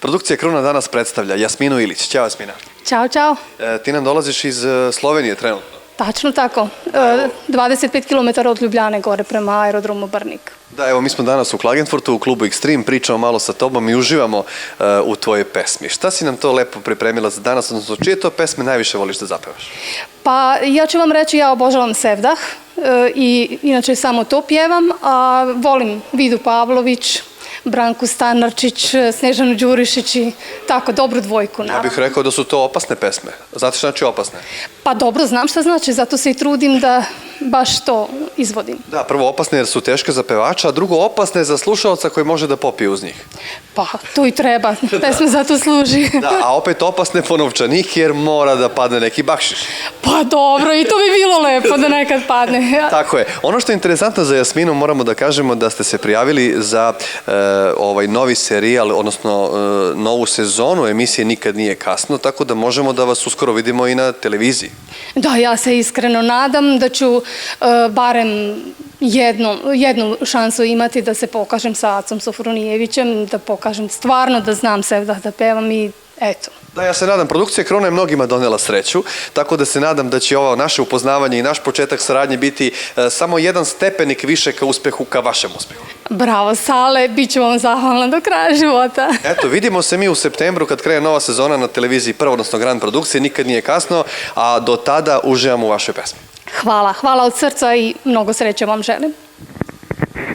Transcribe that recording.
Produkcija Kruna danas predstavlja Jasminu Ilić. Ćao Jasmina. Ćao, čao. Ti nam dolaziš iz Slovenije trenutno. Tačno tako. 25 km od Ljubljane gore prema aerodromu Brnik. Da, evo mi smo danas u Klagenfurtu u klubu Extreme, pričamo malo sa tobom i uživamo u tvojoj pesmi. Šta si nam to lepo pripremila za danas, odnosno čije to pesme najviše voliš da zapevaš? Pa ja ću vam reći, ja obožavam Sevdah i inače samo to pjevam, a volim Vidu Pavlović, Branku Stanarčić, Snežanu Đurišić i tako, dobru dvojku. Ja bih rekao da su to opasne pesme. Znate što znači opasne? Pa dobro, znam šta znači, zato se i trudim da baš to izvodim. Da, prvo opasne jer su teške za pevača, a drugo opasne za slušalca koji može da popije uz njih. Pa, to i treba, pesma zato služi. Da, a opet opasne po novčanik jer mora da padne neki bakšiš. Pa dobro, i to bi bilo lepo da nekad padne. Tako je. Ono što je interesantno za Jasminu, moramo da kažemo da ste se prijavili za ovaj novi serijal, odnosno novu sezonu emisije Nikad nije kasno, tako da možemo da vas uskoro vidimo i na televiziji. Da, ja se iskreno nadam da ću barem jednu šansu imati da se pokažem sa Acom Sofronijevićem, da pokažem stvarno da znam Sevdah da pevam i eto. Da, ja se nadam. Produkcija Kruna je mnogima donela sreću, tako da se nadam da će ovo naše upoznavanje i naš početak saradnje biti samo jedan stepenik više ka uspehu, ka vašem uspehu. Bravo, Sale, bit ću vam zahvalna do kraja života. Eto, vidimo se mi u septembru kad krene nova sezona na televiziji Prva, odnosno Grand Produkcije, Nikad nije kasno, a do tada uživamo u vašoj pesmi. Hvala od srca i mnogo sreće vam želim.